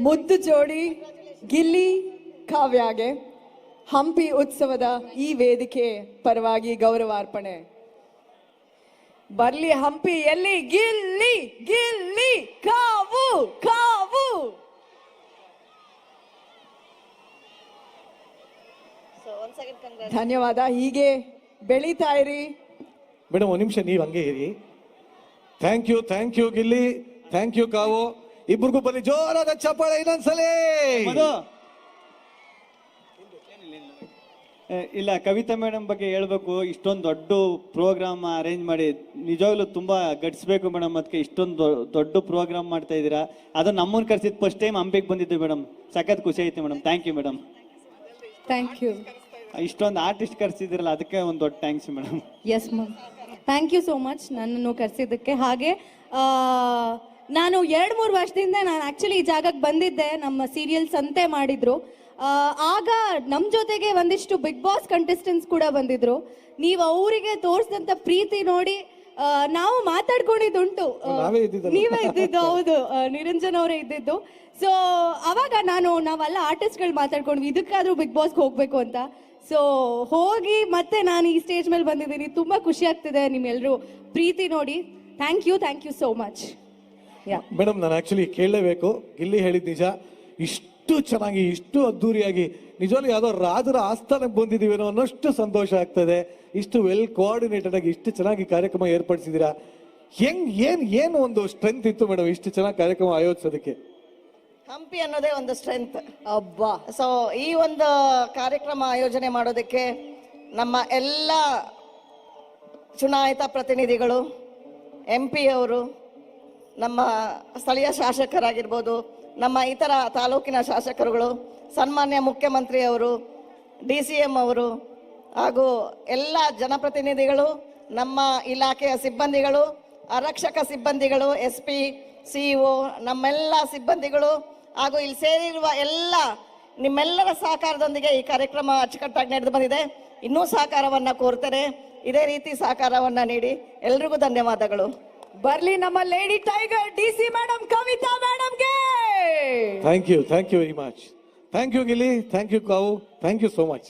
ಮುದ್ದು ಜೋಡಿ ಗಿಲ್ಲಿ ಕಾವ್ಯಾಗೆ ಹಂಪಿ ಉತ್ಸವದ ಈ ವೇದಿಕೆ ಪರವಾಗಿ ಗೌರವಾರ್ಪಣೆ. ಬರ್ಲಿ ಹಂಪಿ ಎಲ್ಲಿ ಗಿಲ್ಲಿ ಗಿಲ್ಲಿ ಕಾವು ಕಾವು. ಧನ್ಯವಾದ. ಹೀಗೆ ಬೆಳೀತಾ ಇರಿ ಮೇಡಮ್. ಒಂದು ನಿಮಿಷ ನೀವು ಹಂಗೆ ಇರಿ. Thank you Gilli, thank you Kavu. ಇಬ್ಬರಿಗೂ ಬನ್ನಿ ಜೋರಾದ ಚಪ್ಪಾಳೆ ಇನ್ನೊಂದ್ಸಲಿ. ಇಲ್ಲ, ಕವಿತಾ ಮೇಡಮ್ ಬಗ್ಗೆ ಹೇಳ್ಬೇಕು. ಇಷ್ಟೊಂದು ದೊಡ್ಡ ಪ್ರೋಗ್ರಾಮ್ ಅರೇಂಜ್ ಮಾಡಿ ನಿಜವಾಗ್ಲೂ ತುಂಬಾ ಗಟ್ಸ್ಬೇಕು ಮೇಡಮ್. ಅದಕ್ಕೆ ಇಷ್ಟೊಂದು ದೊಡ್ಡ ಪ್ರೋಗ್ರಾಮ್ ಮಾಡ್ತಾ ಇದ್ದೀರಾ. ಅದು ನಮ್ಮನ್ನು ಕರ್ಸಿದ್ ಫಸ್ಟ್ ಟೈಮ್ ಹಂಪಿಗೆ ಬಂದಿದ್ದು ಮೇಡಮ್. ಸಖತ್ ಖುಷಿ ಆಯ್ತು madam. Thank you madam. Thank you. ಇಷ್ಟೊಂದು ಆರ್ಟಿಸ್ಟ್ ಕರ್ಸಿದಿರಲ್ಲ, ಅದಕ್ಕೆ ಒಂದು ದೊಡ್ಡ thanks madam. Yes ma'am, thank you so much ನನ್ನನ್ನು ಕರೆಸಿದ್ದಕ್ಕೆ. ಹಾಗೆ ನಾನು 2-3 ವರ್ಷದಿಂದ ನಾನು ಆ್ಯಕ್ಚುಲಿ ಈ ಜಾಗಕ್ಕೆ ಬಂದಿದ್ದೆ. ನಮ್ಮ ಸೀರಿಯಲ್ ಸಂತೆ ಮಾಡಿದ್ರು. ಆಗ ನಮ್ಮ ಜೊತೆಗೆ ಒಂದಿಷ್ಟು ಬಿಗ್ ಬಾಸ್ ಕಂಟೆಸ್ಟೆಂಟ್ಸ್ ಕೂಡ ಬಂದಿದ್ರು. ನೀವು ಅವರಿಗೆ ತೋರಿಸಿದಂಥ ಪ್ರೀತಿ ನೋಡಿ ನಾವು ಮಾತಾಡ್ಕೊಂಡಿದ್ದುಂಟು. ನೀವೇ ಇದ್ದಿದ್ದು, ಹೌದು, ನಿರಂಜನ್ ಅವರೇ ಇದ್ದಿದ್ದು. ಸೊ ಅವಾಗ ನಾವೆಲ್ಲ ಆರ್ಟಿಸ್ಟ್ಗಳು ಮಾತಾಡ್ಕೊಂಡ್ವಿ, ಇದಕ್ಕಾದ್ರೂ ಬಿಗ್ ಬಾಸ್ಗೆ ಹೋಗ್ಬೇಕು ಅಂತ. ಸೊ ಹೋಗಿ ಮತ್ತೆ ನಾನು ಈ ಸ್ಟೇಜ್ ಮೇಲೆ ಬಂದಿದ್ದೀನಿ. ತುಂಬ ಖುಷಿ ಆಗ್ತಿದೆ ನಿಮ್ಮೆಲ್ಲರೂ ಪ್ರೀತಿ ನೋಡಿ. Thank you so much. Madam, ನಾನು ಆಕ್ಚುಲಿ ಕೇಳಲೇಬೇಕು. ಗಿಲ್ಲಿ ಹೇಳಿದ ನಿಜ. ಇಷ್ಟು ಚೆನ್ನಾಗಿ, ಇಷ್ಟು ಅದ್ದೂರಿಯಾಗಿ, ನಿಜವಾಗ್ಲೂ ಯಾವುದೋ ರಾಜರ ಆಸ್ಥಾನಕ್ಕೆ ಬಂದಿದ್ದೀವೇನೋ ಅನ್ನೋಷ್ಟು ಸಂತೋಷ ಆಗ್ತದೆ. ಇಷ್ಟು ವೆಲ್ ಕೋಆರ್ಡಿನೇಟೆಡ್ ಆಗಿ ಇಷ್ಟು ಚೆನ್ನಾಗಿ ಕಾರ್ಯಕ್ರಮ ಏರ್ಪಡಿಸಿದ್ದೀರಾ. ಏನು ಒಂದು ಸ್ಟ್ರೆಂತ್ ಇತ್ತು ಮೇಡಮ್ ಇಷ್ಟು ಚೆನ್ನಾಗಿ ಕಾರ್ಯಕ್ರಮ ಆಯೋಜಿಸೋದಕ್ಕೆ? ಹಂಪಿ ಅನ್ನೋದೇ ಒಂದು ಸ್ಟ್ರೆಂತ್. ಅಬ್ಬಾ. ಸೊ ಈ ಒಂದು ಕಾರ್ಯಕ್ರಮ ಆಯೋಜನೆ ಮಾಡೋದಕ್ಕೆ ನಮ್ಮ ಎಲ್ಲ ಚುನಾಯಿತ ಪ್ರತಿನಿಧಿಗಳು, MP ಅವರು, ನಮ್ಮ ಸ್ಥಳೀಯ ಶಾಸಕರಾಗಿರ್ಬೋದು, ನಮ್ಮ ಇತರ ತಾಲೂಕಿನ ಶಾಸಕರುಗಳು, ಸನ್ಮಾನ್ಯ ಮುಖ್ಯಮಂತ್ರಿಯವರು, DCM ಅವರು, ಹಾಗೂ ಎಲ್ಲ ಜನಪ್ರತಿನಿಧಿಗಳು, ನಮ್ಮ ಇಲಾಖೆಯ ಸಿಬ್ಬಂದಿಗಳು, ಆರಕ್ಷಕ ಸಿಬ್ಬಂದಿಗಳು, SP, CEO, ನಮ್ಮೆಲ್ಲ ಸಿಬ್ಬಂದಿಗಳು, ಹಾಗೂ ಇಲ್ಲಿ ಸೇರಿರುವ ಎಲ್ಲ ನಿಮ್ಮೆಲ್ಲರ ಸಹಕಾರದೊಂದಿಗೆ ಈ ಕಾರ್ಯಕ್ರಮ ಅಚ್ಚುಕಟ್ಟಾಗಿ ನಡೆದು ಬಂದಿದೆ. ಇನ್ನೂ ಸಹಕಾರವನ್ನು ಕೋರ್ತೇನೆ. ಇದೇ ರೀತಿ ಸಹಕಾರವನ್ನು ನೀಡಿ. ಎಲ್ರಿಗೂ ಧನ್ಯವಾದಗಳು. ಬರ್ಲಿ ನಮ್ಮ lady tiger DC madam, Kavita ಮೇಡಮ್ಗೆ. Thank you very much. Thank you Gilli, thank you Kavu, thank you so much.